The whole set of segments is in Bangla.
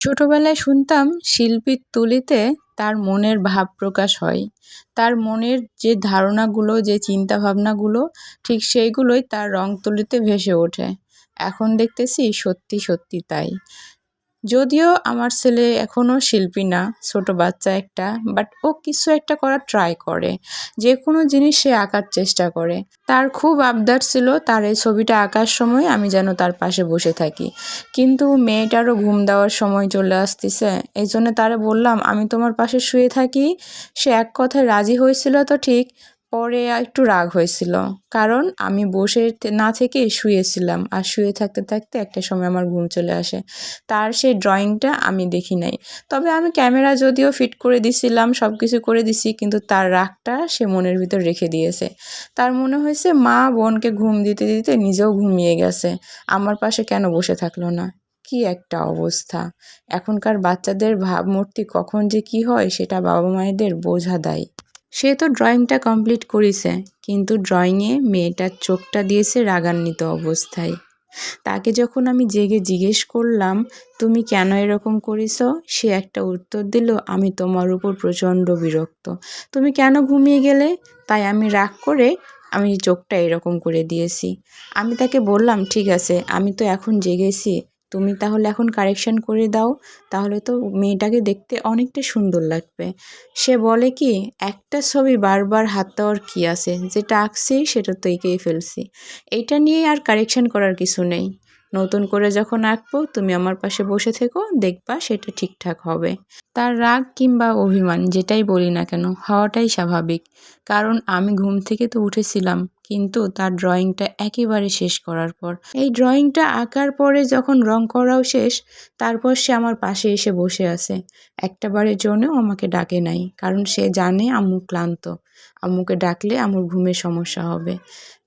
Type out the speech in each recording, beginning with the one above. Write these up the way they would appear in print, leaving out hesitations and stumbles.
ছোটবেলায় শুনতাম শিল্পীর তুলিতে তার মনের ভাব প্রকাশ হয়। তার মনের যে ধারণাগুলো, যে চিন্তাভাবনাগুলো ঠিক সেইগুলোই তার রং তুলিতে ভেসে ওঠে। এখন দেখতেছি সত্যি, সত্যি তাই। যদিও আমার ছেলে এখনও শিল্পী না, ছোট বাচ্চা একটা, বাট ও কিছু একটা করার ট্রাই করে। যেকোনো জিনিস সে আঁকার চেষ্টা করে। তার খুব আবদার ছিল তার এই ছবিটা আঁকার সময় আমি যেন তার পাশে বসে থাকি। কিন্তু মেয়েটারও ঘুম দেওয়ার সময় চলে আসতেছে। এইজন্য তারে বললাম, "আমি তোমার পাশে শুয়ে থাকি।" সে এক কথায় রাজি হয়েছিল তো ঠিক, পরে একটু রাগ হয়েছিল। কারণ আমি বসে না থেকেই শুয়েছিলাম। আর শুয়ে থাকতে, থাকতে একটা সময় আমার ঘুম চলে আসে। তার সেই ড্রয়িংটা আমি দেখি নাই। তবে আমি ক্যামেরা যদিও ফিট করে দিছিলাম, সবকিছু করে দিছি, কিন্তু তার রাগটা সে মনের ভিতর রেখে দিয়েছে। তার মনে হয়েছে মা বোনকে ঘুম দিতে, দিতে নিজেও ঘুমিয়ে গেছে। আমার পাশে কেন বসে থাকলো না? কি একটা অবস্থা! এখনকার বাচ্চাদের ভাবমূর্তি কখন যে কি হয় সেটা বাবা-মায়েদের বোঝা দায়। সে তো ড্রয়িংটা কমপ্লিট করিছে, কিন্তু ড্রয়িংয়ে মেয়েটার চোখটা দিয়েছে রাগান্বিত অবস্থায়। তাকে যখন আমি জেগে জিজ্ঞেস করলাম, "তুমি কেন এরকম করিস?" সে একটা উত্তর দিল, "আমি তোমার উপর প্রচণ্ড বিরক্ত। তুমি কেন ঘুমিয়ে গেলে? তাই আমি রাগ করে আমি চোখটা এরকম করে দিয়েছি।" আমি তাকে বললাম, "ঠিক আছে, আমি তো এখন জেগেছি। তুমি তাহলে এখন কারেকশন করে দাও। তাহলে তো মেয়েটাকে দেখতে অনেকটা সুন্দর লাগবে।" সে বলে কি, "একটা ছবি বারবার হাত দেওয়ার কী আছে? যেটা আঁকছি সেটা তো এঁকেই ফেলছি। এইটা নিয়ে আর কারেকশন করার কিছু নেই। নতুন করে যখন আঁকবো তুমি আমার পাশে বসে থেকো, দেখবা সেটা ঠিকঠাক হবে।" তার রাগ কিংবা অভিমান যেটাই বলি না কেন, হওয়াটাই স্বাভাবিক। কারণ আমি ঘুম থেকে তো উঠেছিলাম, কিন্তু তার ড্রয়িংটা একেবারে শেষ করার পর। এই ড্রয়িংটা আঁকার পরে যখন রং করাও শেষ, তারপর সে আমার পাশে এসে বসে আছে। একটাবারের জন্যও আমাকে ডাকে নাই, কারণ সে জানে আম্মু ক্লান্ত। আম্মুকে ডাকলে আম্মুর ঘুমের সমস্যা হবে।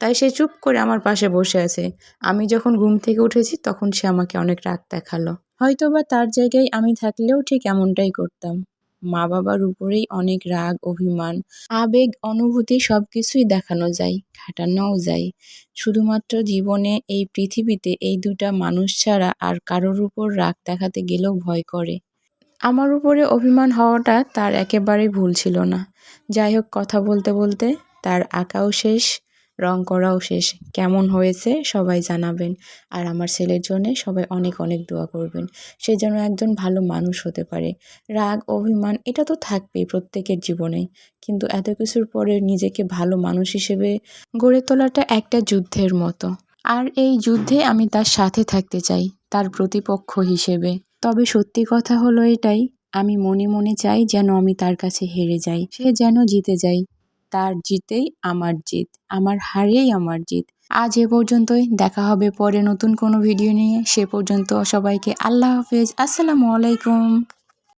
তাই সে চুপ করে আমার পাশে বসে আছে। আমি যখন ঘুম থেকে উঠেছি তখন সে আমাকে অনেক রাগ দেখালো। হয়তোবা তার জায়গায় আমি থাকলেও ঠিক এমনটাই করতাম। মা-বাবার উপরেই অনেক রাগ, অভিমান, আবেগ, অনুভূতি সবকিছুই দেখানো যায়, খাটানোও যায়। শুধুমাত্র জীবনে এই পৃথিবীতে এই ২ টা মানুষ ছাড়া আর কারোর উপর রাগ দেখাতে গেলেও ভয় করে। আমার উপরে অভিমান হওয়াটা তার একেবারেই ভুল ছিল না। যাই হোক, কথা বলতে, বলতে তার আঁকাও শেষ, রং করাও শেষ। কেমন হয়েছে সবাই জানাবেন। আর আমার ছেলের জন্যে সবাই অনেক, অনেক দোয়া করবেন। সে যেন একজন ভালো মানুষ হতে পারে। রাগ, অভিমান এটা তো থাকবেই প্রত্যেকের জীবনেই। কিন্তু এত কিছুর পরে নিজেকে ভালো মানুষ হিসেবে গড়ে তোলাটা একটা যুদ্ধের মতো। আর এই যুদ্ধে আমি তার সাথে থাকতে চাই, তার প্রতিপক্ষ হিসেবে। তবে সত্যি কথা হলো এটাই, আমি মনে, মনে চাই যেন আমি তার কাছে হেরে যাই। সে যেন জিতে যায়। তার জিতেই আমার জিত, আমার হারেই আমার জিত। আজ এ পর্যন্তই। দেখা হবে পরে নতুন কোনো ভিডিও নিয়ে। সে পর্যন্ত সবাইকে আল্লাহ হাফেজ। আসসালামু আলাইকুম।